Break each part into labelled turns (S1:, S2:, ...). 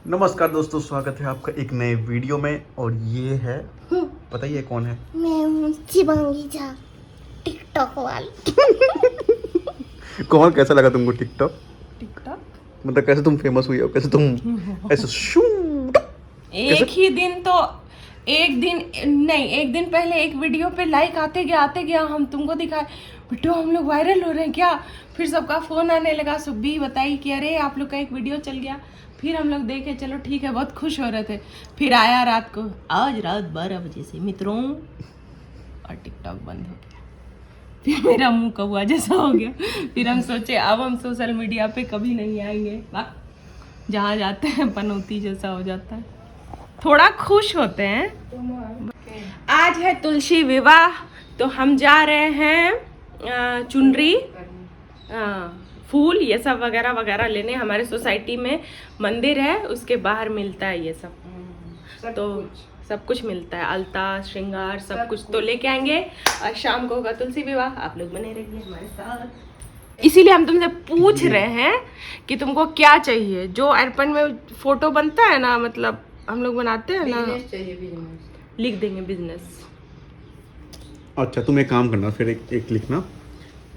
S1: नमस्कार दोस्तों, स्वागत है आपका एक नए वीडियो में। और ये है, पता ही है कौन है?
S2: मैं हूँ शिवांगी झा, टिकटॉक वाली।
S1: कौन, कैसा लगा तुमको टिकटॉक?
S3: टिकटॉक
S1: मतलब कैसे तुम फेमस हुई हो, कैसे तुम ऐसे शू?
S3: एक ही दिन तो एक दिन पहले एक वीडियो पे लाइक आते गया हम तुमको दिखाए बेटो हम लोग वायरल हो रहे हैं क्या। फिर सबका फोन आने लगा, सुब्बी बताई कि अरे आप लोग का एक वीडियो चल गया। फिर हम लोग देखे, चलो ठीक है, बहुत खुश हो रहे थे। फिर आया रात को, आज रात 12 बजे से मित्रों, और टिकटॉक बंद हो गया। फिर मेरा मुंह कौवा जैसा हो गया। फिर हम सोचे अब हम सोशल मीडिया पे कभी नहीं आएंगे, जहाँ जाते हैं पनौती जैसा हो जाता है। थोड़ा खुश होते हैं। आज है तुलसी विवाह, तो हम जा रहे हैं चुनरी, फूल, ये सब वगैरह वगैरह लेने। हमारे सोसाइटी में मंदिर है, उसके बाहर मिलता है ये सब। तो सब कुछ मिलता है, अलता, श्रृंगार, सब कुछ तो लेके आएंगे। और शाम को होगा तुलसी विवाह, आप लोग बने रहिए हमारे साथ। इसीलिए हम तुमसे पूछ रहे हैं कि तुमको क्या चाहिए। जो अर्पण में फोटो बनता है ना, मतलब हम लोग बनाते हैं ना, लिख देंगे बिजनेस।
S1: अच्छा, तुम एक काम करना, फिर एक लिखना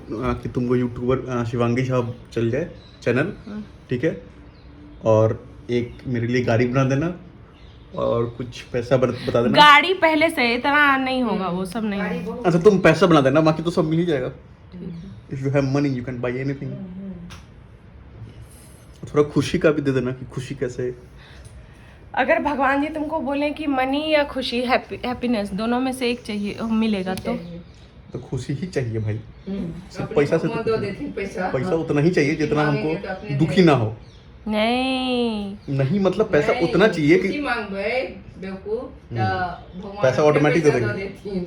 S1: कि तुमको यूट्यूबर शिवांगी साहब चल जाए चैनल, ठीक है? और एक मेरे लिए गाड़ी बना देना और कुछ पैसा बता देना।
S3: गाड़ी पहले से इतना नहीं होगा, वो सब नहीं होगा।
S1: अच्छा, तुम पैसा बना देना, बाकी तो सब मिल ही जाएगा। If you have money you can buy anything. थोड़ा खुशी का भी दे देना कि खुशी कैसे।
S3: अगर भगवान जी तुमको बोले कि मनी या खुशी, हैप्पीनेस, दोनों में से एक चाहिए, मिलेगा तो
S1: खुशी ही चाहिए भाई। सिर्फ पैसा से तो पैसा उतना ही चाहिए जितना हमको दुखी ना हो। नहीं मतलब पैसा उतना चाहिए कि पैसा ऑटोमेटिक दे देंगे।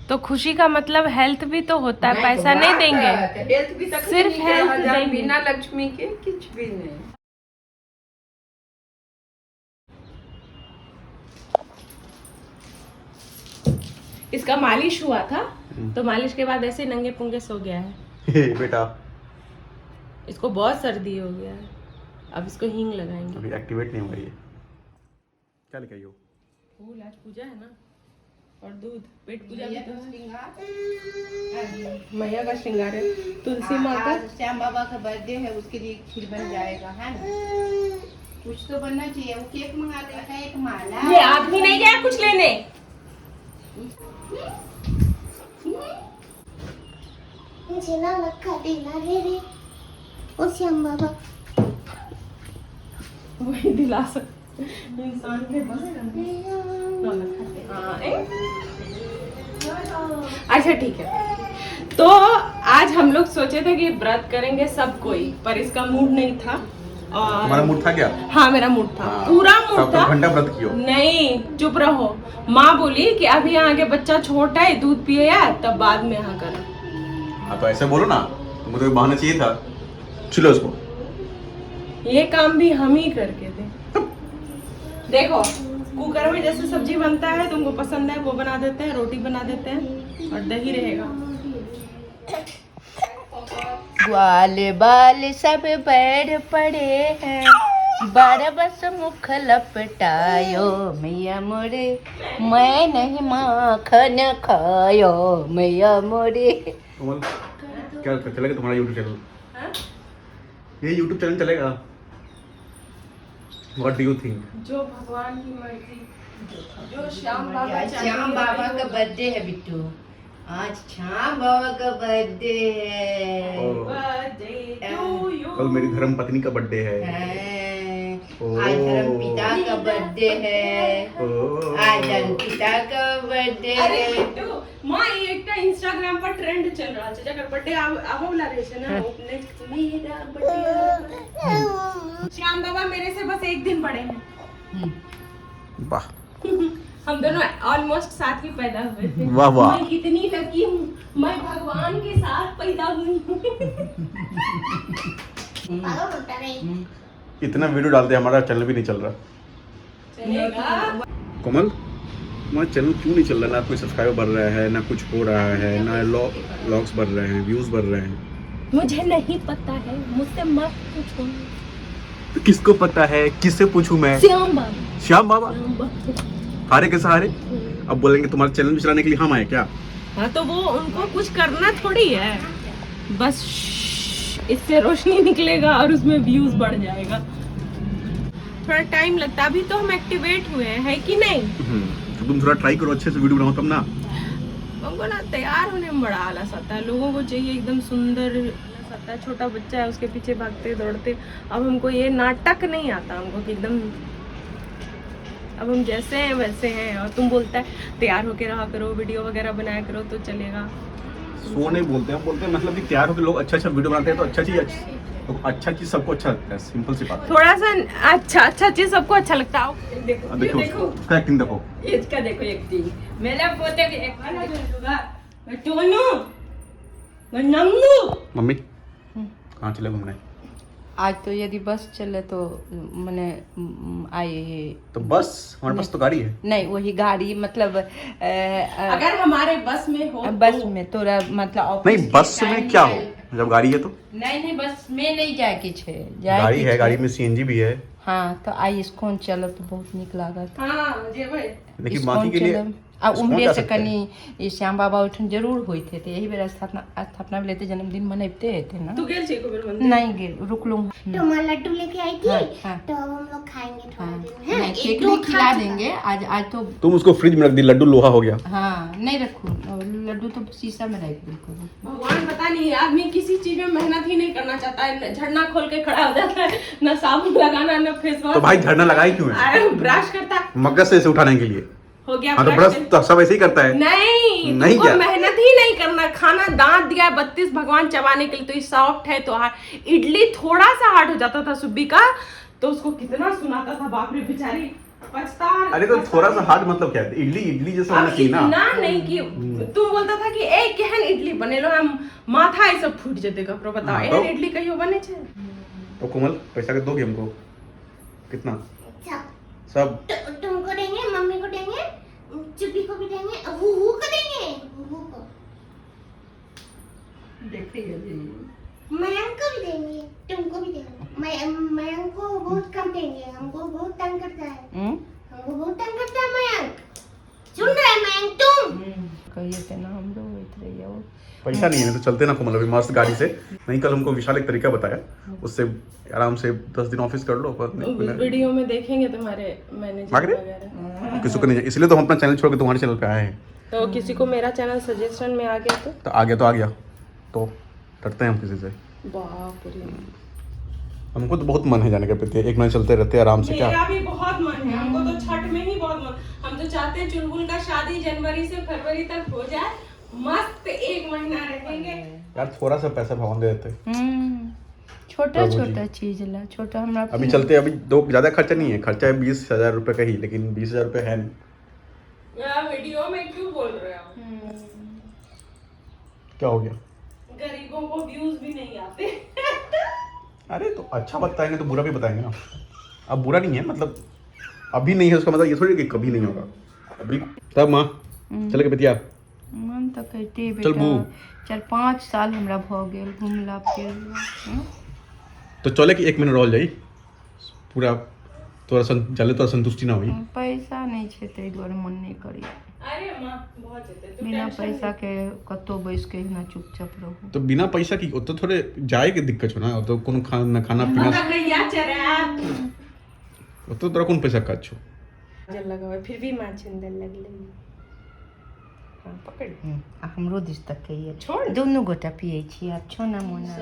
S3: तो खुशी का मतलब हेल्थ भी तो होता है, पैसा नहीं देंगे, सिर्फ हेल्थ देंगे।
S4: बिना लक्ष्मी के कुछ भी नहीं।
S3: इसका मालिश हुआ था, तो मालिश के बाद ऐसे नंगे पुंगे सो गया है।
S1: बेटा,
S3: इसको बहुत सर्दी हो गया है, अब इसको हींग लगाएंगे।
S1: अभी एक्टिवेट नहीं हुआ ये। क्या लेके आई हो?
S3: फूल, आज पूजा है ना, और दूध, पेट पूजा भी तो है। मैया का श्रृंगार है, तुलसी माँ का।
S4: श्याम बाबा का बर्थडे है, उसके लिए खीर बन जाएगा, है ना? कुछ तो बनना चाहिए। वो केक मंगा लेगा, एक माला।
S3: ये आदमी नहीं गया कुछ लेने।
S2: मुझे ना लखा देना रे ओ श्याम बाबा।
S3: वही दिला सकते इंसान के बस। अच्छा ठीक है, तो आज हम लोग सोचे थे कि व्रत करेंगे सब कोई, पर इसका मूड नहीं था। और
S1: हमारा मूड था क्या?
S3: हाँ मेरा मूड था, पूरा मूड था।
S1: घंटा व्रत कियो? नहीं,
S3: चुप रहो। माँ बोली कि अभी यहाँ आगे बच्चा छोटा है, दूध पिए यार, तब बाद में यहाँ करो।
S1: हाँ तो ऐसे बोलो ना, तुमको तो बहाना चाहिए था। चलो उसको,
S3: ये काम भी हम ही करके थे। देखो कुकर में जैसे सब्जी बनता है, तुमको पसंद है वो बना देते हैं, रोटी बना देते हैं, और दही रहेगा।
S4: ग्वाल बाल सब बैर पड़े हैं, 12 बस मुख लपटायो मैया मोरे, मैं नहीं माखन खायो मैया मोरे।
S1: कोमल, क्या चलेगा तुम्हारा यूट्यूब चैनल? ये यूट्यूब चैनल चलेगा? What do you think?
S3: जो भगवान की मर्जी, जो श्याम बाबा
S4: श्याम बाबा का बर्थडे है बिट्टू, आज श्याम बाबा का बर्थडे है।
S1: कल मेरी धर्म पत्नी का बर्थडे है।
S4: आज धर्म पिता का बर्थडे है। आज धर्म पिता का बर्थडे है।
S3: माँ एक इंस्टाग्राम पर ट्रेंड चल रहा है, जगह बर्थडे आवो ला रहे छे ना, नेक्स्ट मेरा बर्थडे। श्याम बाबा मेरे से बस एक दिन बड़े हैं।
S1: वाह,
S3: हम दोनों ऑलमोस्ट साथ ही पैदा हुए थे।
S1: वाह वाह।
S3: मैं कितनी लकी हूँ, मैं भगवान के साथ पैदा हुई हूँ।
S1: इतना वीडियो डालते हमारा चैनल भी नहीं चल रहा।
S3: चलेगा।
S1: कोमल, हमारा चैनल क्यों नहीं चल रहा? ना कोई सब्सक्राइबर बढ़ रहा है, ना कुछ हो रहा है, ना व्लॉग्स बढ़ रहे हैं, व्यूज बढ़ रहे हैं।
S3: मुझे नहीं पता है, मुझसे मत पूछो।
S1: किसको पता है, किससे पूछूं मैं?
S3: श्याम बाबा।
S1: श्याम बाबा
S3: श्याम बाबा।
S1: हारे के सहारे। अब बोलेंगे तुम्हारा चैनल चलाने के लिए हम आए क्या?
S3: हाँ तो वो उनको कुछ करना थोड़ी है, बस इससे रोशनी निकलेगा और उसमें व्यूज बढ़ जाएगा। थोड़ा टाइम लगता है, अभी तो हम एक्टिवेट हुए हैं, है कि नहीं?
S1: तो तुम थोड़ा ट्राई करो, अच्छे से वीडियो बनाओ तब ना।
S3: हमको ना तैयार होने में बड़ा आलस आता है, लोगों को चाहिए एकदम सुंदर आता है, छोटा बच्चा है उसके पीछे भागते दौड़ते। अब हमको ये नाटक नहीं आता हमको कि एकदम अब हम जैसे हैं वैसे हैं। और तुम बोलता है तैयार होके रहा करो, वीडियो वगैरह बनाया करो तो चलेगा।
S1: सो नहीं बोलते हैं, बोलते हैं मतलब कि तैयार होकर लोग अच्छा वीडियो बनाते हैं तो अच्छा चीज सबको अच्छा लगता है, सिंपल सी बात है।
S3: थोड़ा सा अच्छा चीज सबको अच्छा लगता है।
S1: अब देखो उसका एक्टिंग देखो।
S3: इसका देखो एक्टिंग, मेरे पोते की नन्नू।
S1: मम्मी कहाँ चले घूमने?
S4: आज तो यदि बस चले तो मैंने आए
S1: तो बस हमारे पास तो गाड़ी है।
S4: नहीं, वही गाड़ी मतलब
S3: अगर हमारे बस में हो
S4: बस में तोरा मतलब ऑफिस
S1: नहीं
S4: के
S1: बस में
S4: टाइम
S1: क्या हो,
S4: में-
S1: जब गाड़ी है तो
S4: नहीं बस में नहीं जाए के छे
S1: गाड़ी है, गाड़ी में सीएनजी भी है।
S4: हाँ तो आई इसकोन चलो तो बहुत निक लागत।
S3: हाँ जे भाई
S1: लेकिन बाकी के लिए
S4: आ
S1: इसकोन
S4: उम्र
S1: जा
S4: से
S1: सकते हैं।
S4: कनी ये श्याम बाबा उठन जरूर होते थे, यही बेर स्थापना में लेते जन्मदिन मनाते थे ना।
S3: तू गेल छी को बेर मंदिर?
S4: नहीं गेल, रुक लूँ।
S2: तो मैं लड्डू लेके आई थी,
S4: हाँ, हाँ।
S2: तो हम लोग खाएंगे थोड़ा
S4: हाँ,
S2: दिन में।
S4: नहीं,
S2: एक
S4: केक
S2: दो
S4: भी खिला
S2: खा चुका।
S4: देंगे आज तो।
S1: तुम उसको फ्रिज में रख दी, लड्डू लोहा हो गया।
S4: हाँ नहीं रखू, लड्डू तो शीशा में रख बिल्कुल।
S3: भगवान पता नहीं, आदमी किसी चीज में मेहनत ही नहीं करना चाहता है, झरना खोल के खड़ा हो जाता है, न साबुन लगाना न फेस वॉश।
S1: तो भाई झरना लगाई क्यों है?
S3: ब्रश करता
S1: मगज से इसे उठाने के लिए।
S3: हो गया
S1: हाँ तो
S3: brush
S1: ब्रश तो सब ऐसे ही करता है।
S3: नहीं
S1: नहीं
S3: तुमको
S1: क्या?
S3: मेहनत ही नहीं करना, खाना दांत दिया 32 भगवान चबाने के लिए, तो ये सॉफ्ट है तो हार्ड। इडली थोड़ा सा हार्ड हो जाता था सुब्बी का, तो उसको कितना सुनाता था, बाप रे बेचारी पछता।
S1: अरे तो थोड़ा सा हार्ड मतलब क्या है? इडली जैसा होना
S3: अब
S1: चाहिए ना।
S3: इतना नहीं कि तुम बोलता था कि एक केहन इडली बनेलो हम माथा ऐसे फूट जेते कपड़ो, बताओ
S1: हाँ,
S3: एहन
S1: तो?
S3: इडली कहियो बने छे?
S1: तो कोमल पैसा के दोगे हमको कितना?
S2: सब
S1: सब
S2: तुमको देंगे, मम्मी को देंगे, चुप्पी को भी देंगे, हुहू को देंगे, हुहू को, मयंक को भी देंगे, तुमको भी देंगे। मयंक को बहुत कम देंगे, हमको बहुत तंग करता है, हमको बहुत तंग करता है मयंक। सुन रहा है मयंक तुम?
S4: कहिए थे ना हम लोग इतने वो
S1: पैसा नहीं है तो चलते ना कोमल अभी मस्त गाड़ी से। नहीं कल हमको विशाल एक तरीका बताया, उससे आराम से 10 दिन ऑफिस कर लो।
S3: वीडियो में देखेंगे तुम्हारे मैनेजर
S1: भाग रहे?
S3: वगैरह,
S1: किसी को नहीं, इसलिए तो हम अपना चैनल छोड़ के तुम्हारे चैनल पे आए हैं।
S3: तो किसी को मेरा चैनल सजेशन में आ गया
S1: तो आ गया तो डरते हैं हम किसी से?
S3: बाप रे।
S1: हमको तो बहुत मन है जाने के प्रति, एक महीने चलते रहते हैं आराम से। क्या
S3: मेरा भी बहुत मन है, हमको तो छठ में ही बहुत मन। हम तो चाहते हैं चुलबुल का शादी जनवरी से फरवरी तक हो जाए, मस्त एक महीना रहेंगे।
S1: यार थोड़ा सा पैसा भगवान दे देते।
S4: छोटा
S1: प्रभु जी।
S4: छोटा चीज ला, छोटा हमरा
S1: अभी चलते, अभी दो ज्यादा खर्चा नहीं है, खर्चा है 20,000 रुपए का ही, लेकिन 20,000 रुपए है नहीं।
S3: यार वीडियो में क्यों बोल रहे हो?
S1: क्या हो गया?
S3: गरीबों को व्यूज भी नहीं आते।
S1: अरे तो अच्छा बताएंगे तो बुरा भी बताएंगे ना। अब बुरा नहीं है, मतलब अभी नहीं है उसका मतलब ये थोड़ी कि कभी नहीं होगा। अभी तब माँ चले के बतिया
S4: मन तो कहते
S1: चल बू।
S4: बेटा 4-5 साल हमरा भ गेल घुमला फिरला।
S1: तो चले कि 1 महीना रह जाई पूरा, तोरा चले तोरा संतुष्टि ना हुई।
S4: पैसा नहीं छे तै दुआरे मन नहीं करी।
S3: अरे माँ बहुत जेते, तू
S4: बिना
S3: टेंशन
S4: पैसा के कतो बैस के ना चुपचाप रहू।
S1: तो बिना पैसा की तो थोड़े जाए के दिक्कत हो ना, तो कोनो खाना पीना
S3: भैया चरा
S1: तो तोरा कौन पैसा काज छो।
S3: जल लगावे फिर भी मां छिंदे लगले। हां पकड़
S4: हमरो दिस तक के ये
S3: छोड़।
S4: दोनों गोटा पिए छी अब छो ना मोना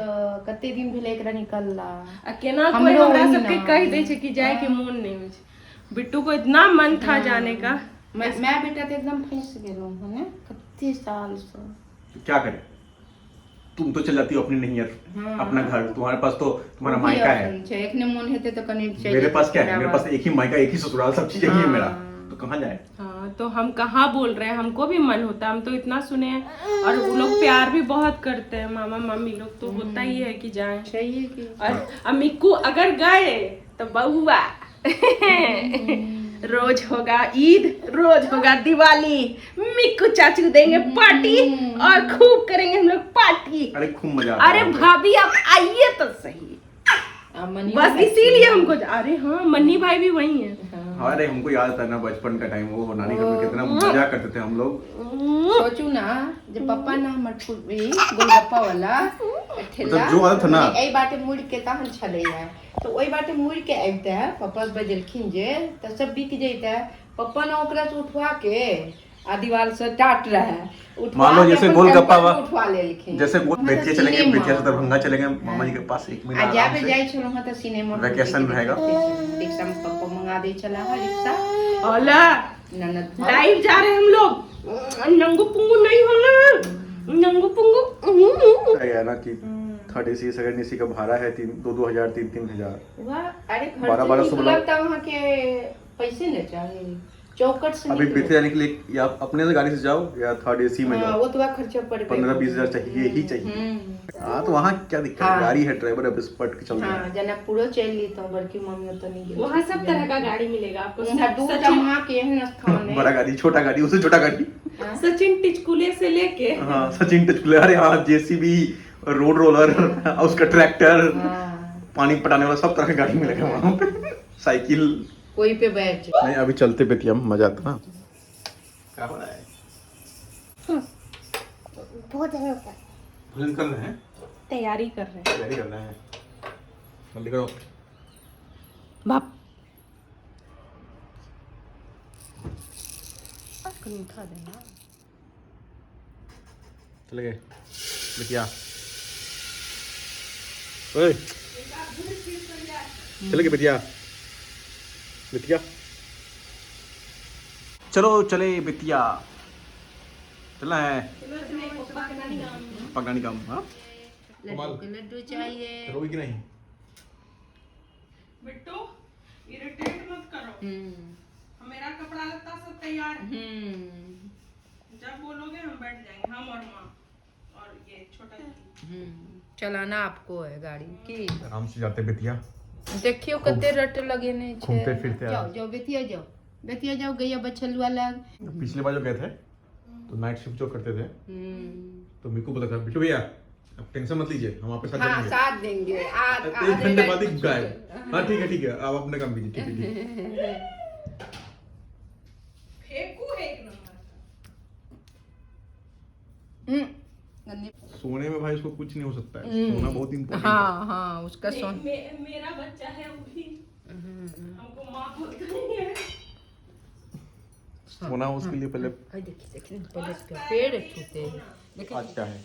S4: कते दिन भेले एकरा निकलला।
S3: आ केना कोई
S4: हमरो
S3: हमरा
S4: वही
S3: सबके
S4: ना।
S3: कह दे छे कि जाए के मन नहीं होय छे। बिट्टू को इतना मन था जाने का।
S4: मैं बेटा तो एकदम फंस गेलो हूं ना कते साल से।
S1: क्या करे, तुम तो चल जाती हो अपनी नैहर,
S4: हाँ।
S1: अपना घर, तुम्हारे पास तो तुम्हारा मायका है।
S4: एक ने मन हेते तो कनी चाहिए।
S1: मेरे पास क्या है, मेरे पास एक ही मायका, एक ही ससुराल, सब चीज यही है मेरा, तो कहाँ जाए।
S3: हाँ तो हम कहाँ बोल रहे हैं, हमको भी मन होता है, हम तो इतना सुने हैं और वो लोग प्यार भी बहुत करते हैं मामा मामी लोग, तो होता ही है कि जाएं।
S4: चाहिए कि
S3: और अमिक्कू अगर गए तो बहुआ रोज होगा ईद, रोज होगा दिवाली, मिक्कू चाचू देंगे पार्टी और खूब करेंगे हम लोग पार्टी।
S1: अरे खूब मजा आता
S3: अरे
S1: है।
S3: भाभी आप आइए तो सही।
S4: मनी
S3: बस इसीलिए हमको अरे हाँ मन्नी भाई भी वही है।
S1: अरे हमको याद था ना बचपन का टाइम, वो नानी घर में कितना मजा करते थे हम लोग।
S4: सोचू ना जब पप्पा ना हमर गोलगप्पा वाला ठेला
S1: जो आता था ना
S4: ए बाटे मुड़ के तहन छले है, तो ओई बाटे मुड़ के आबते है पप्पा बजलखिन जे त सब बिक जैते। पप्पा ने ओकरा से उठवा के आ दीवार से टाट रहे,
S1: मान लो जैसे गोलगप्पा
S4: उठवा लेलखिन।
S1: जैसे बेतिया चलेंगे, बेतिया से दरभंगा चलेंगे मामा जी के पास एक महीना
S4: आ
S1: आराम
S4: जाबे
S1: से।
S4: जाई छलो हां त सिनेमा
S1: वैकेशन रहेगा।
S4: रिक्शा में पप्पा मंगा दे चला है रिक्शा
S3: ओला
S4: ननद
S3: लाइव जा रहे हैं हम लोग, नंगू पुंगू नहीं होना, नंगू पुंगू।
S1: है ना कि थर्ड एसी सेकंड एसी का भाड़ा है 2,000 3,000।
S4: वाह अरे घर
S1: 1200
S4: से निकलता वहाँ के पैसे न चाहिए चौकट से
S1: अभी
S4: निकलो।
S1: बेतिया जाने के लिए या अपने से गाड़ी से जाओ या थर्ड एसी में
S4: हाँ,
S1: जाओ,
S4: वो तो खर्चा पड़
S1: 15-20 हजार चाहिए ही चाहिए। हाँ तो वहाँ क्या दिक्कत है,
S4: हाँ।
S1: गाड़ी है, ड्राइवर है, बस पट के चल रहे
S4: हाँ
S1: हैं।
S4: जनकपुरो चल ली तो बड़की मम्मी तो नहीं
S3: वहाँ सब तरह का गाड़ी मिलेगा आपको।
S4: यहाँ दूर
S3: सचिन
S4: वहाँ के एहन स्थान है।
S1: बड़ा गाड़ी, छोटा गाड़ी, उससे छोटा गाड़ी।
S3: सचिन टिचकुले से लेके
S1: हाँ सचिन टचकुले, अरे हाँ जेसीबी, रोड रोलर, उसका ट्रैक्टर,
S4: हाँ,
S1: पानी पटाने वाला सब तरह की गाड़ी मिलेगा वहाँ पे, साइकिल।
S4: कोई पे बैठ जाए।
S1: नहीं अभी चलते बेतिया में मजा आता ना। क्या हो रहा है?
S2: बहुत दिन होता है।
S1: भोजन कर रहे हैं,
S3: तैयारी कर रहे हैं।
S1: तैयारी कर रहे हैं, जल्दी करो।
S3: बाप उठा देना।
S1: चले गए बेतिया, ओए चले गए बेतिया, बेतिया चलो चले बेतिया, चलना है पकड़ानी काम। हाँ
S4: लड्डू के लड्डू चाहिए।
S1: चलोगी कि नहीं?
S3: बिट्टू इरिटेट मत करो, मेरा कपड़ा लगता सब तैयार है। जब बोलोगे हम बैठ जाएंगे, हम और माँ और ये छोटा।
S4: चलाना आपको है गाड़ी की।
S1: आराम से जाते बेतिया,
S4: देखियो कते रट लगे नहीं छे।
S1: घूमते फिरते
S4: जाओ जाओ बेतिया जाओ, बेतिया जाओ, गैया बछल वाला।
S1: पिछले बार जो गए थे तो नाइट शिफ्ट जो करते थे तो मेरे को बोला था बिट्टू भैया अब टेंशन मत लीजिए, हम आपके साथ
S4: हाँ
S1: चलेंगे।
S4: साथ देंगे।
S1: तो 1 घंटे बाद ही गायब। हाँ ठीक है आप अपने काम कीजिए, ठीक है।
S3: फेंकू है एक नंबर।
S1: सोने में भाई उसको कुछ नहीं हो सकता है, सोना बहुत इम्पोर्टेंट है।
S4: हाँ हाँ उसका सोन
S3: मेरा बच्चा है वो भी हमको माँ बोलता नहीं है।
S1: सोना उसके लिए पहले।
S4: देखिए पहले इसका पेड़ छूते।
S1: आज क्या है?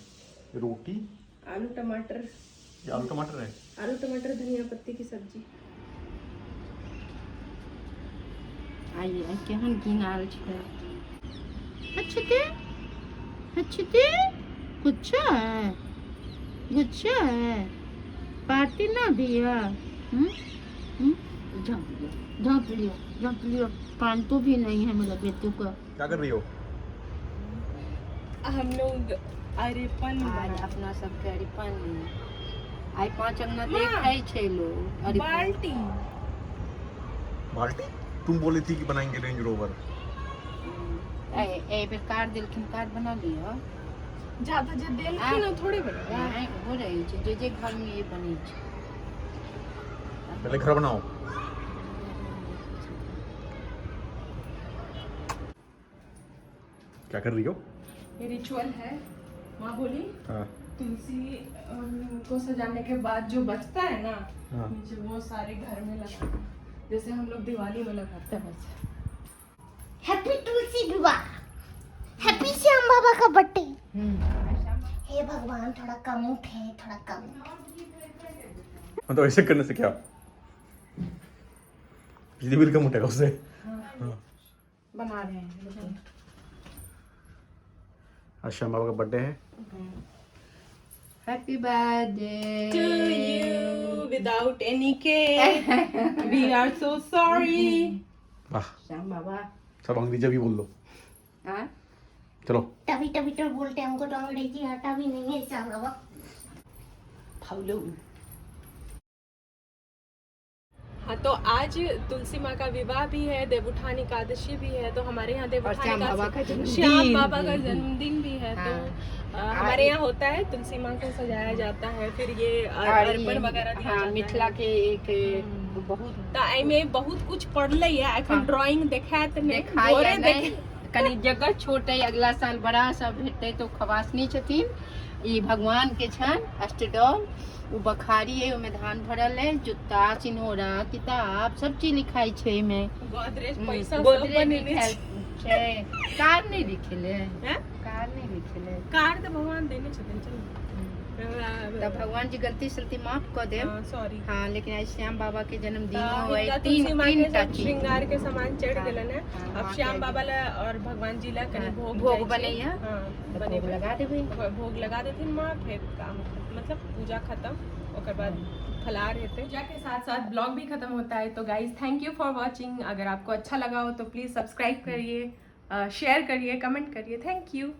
S1: रोटी,
S3: आलू टमाटर,
S1: ये आलू टमाटर है।
S3: आलू टमाटर धनिया पत्ती की सब्जी।
S4: आइए केहन गिनार छै। अच्छे गुच्छा है, गुच्छा है, पार्टी ना दिया। झाँप लियो, पान तो भी नहीं है मेरा बेटू का।
S1: क्या कर रही हो?
S3: हम लोग अरेपन
S4: आज अपना सबके अरिपन आई 5 अंगना देखाई छै लोग अरिपन।
S3: बाल्टी
S1: बाल्टी? तुम बोली थी कि बनाएंगे रेंज रोवर।
S4: ए बेर कार दिलखिन, कार बना लियो।
S3: ज्यादा जे देलखिन ना थोड़े बना
S4: नहीं हो रही छै, जे घर में ये बनी छै।
S1: पहले घर बनाओ। क्या कर रही हो?
S3: ये रिचुअल है। माँ बोली
S1: हाँ
S3: तुलसी को सजाने के बाद जो बचता है ना
S1: हाँ।
S3: नीचे, वो सारे घर में लगाना, जैसे हम लोग दिवाली में लगाते हैं वैसे।
S2: हैप्पी तुलसी विवाह, हैप्पी श्याम बाबा का बर्थडे। हे भगवान थोड़ा कम उठे, थोड़ा कम।
S1: मतलब ऐसे करने से क्या बिजली बिल कम उठेगा उससे? हाँ।
S4: बना रहे हैं।
S1: आज श्याम बाबा का बर्थडे है।
S4: Happy birthday
S3: To you without any cake, we are so sorry.
S1: वाह,
S4: श्याम बाबा।
S1: सब अंग्रेजी भी बोल लो।
S4: हाँ
S1: चलो
S2: तभी तभी तो बोलते हैं, हमको तो अंग्रेजी आता भी नहीं है श्याम बाबा।
S4: फाउलो।
S3: हाँ, तो आज तुलसी माँ का विवाह भी है, देवउठान एकादशी भी है, तो हमारे यहाँ देवउठान
S4: श्याम बाबा का
S3: एकादशी,
S4: जन्मदिन
S3: श्याम बाबा
S4: भी
S3: का
S4: है।
S3: जन्मदिन भी है।
S4: हाँ।
S3: तो हमारे यहाँ होता है, तुलसी माँ को सजाया जाता है, फिर ये अर्पण वगैरह दिया
S4: हाँ
S3: जाता
S4: मिथिला
S3: है।
S4: के एक बहुत
S3: तो एहिमे बहुत कुछ पढ़ले है, एखन ड्राइंग देखात नहीं,
S4: देखाई
S3: गोरे
S4: है नहीं कनी जगह छोट है, अगला साल बड़ा सब हेतै तो खवासनी छथिन। ई भगवान के छन अष्टदल, उ बखारी है, ओमे धान भरल है, जूता सिन्होरा किताब सब चीज लिखाई छै एमे।
S3: गोदरेज पैसा सब
S4: गोदरेज
S3: बनेने
S4: लिखाई छै, कार नहीं लिखेले,
S3: हैं?
S4: कार नहीं लिखेले।
S3: कार तो भगवान देने छथिन, चल
S4: तब भगवान जी गलती सलती माफ कर दे।
S3: सॉरी।
S4: हाँ लेकिन आज श्याम बाबा के जन्मदिन
S3: तो
S4: है,
S3: इनका
S4: तीन
S3: तुलसी माँ के
S4: तीन टा
S3: सब
S4: चीज
S3: श्रृंगार के सामान चढ़
S4: हाँ,
S3: गेलन है।
S4: हाँ,
S3: अब
S4: वहाँ
S3: श्याम
S4: के
S3: बाबा ला और भगवान जी ला कनी
S4: हाँ,
S3: भोग
S4: भोग
S3: जाइ छै।
S4: बनैया।
S3: हाँ,
S4: तो
S3: बनेबै।
S4: भोग लगा देबै।
S3: भोग लगा देथिन माँ, फिर काम मतलब पूजा खत्म, ओकर बाद फलार हेतै। पूजा के साथ साथ ब्लॉग भी खत्म होता है। तो guys thank you for watching. अगर आपको अच्छा लगा हो तो प्लीज सब्सक्राइब करिए, शेयर करिए, कमेंट करिए। Thank you.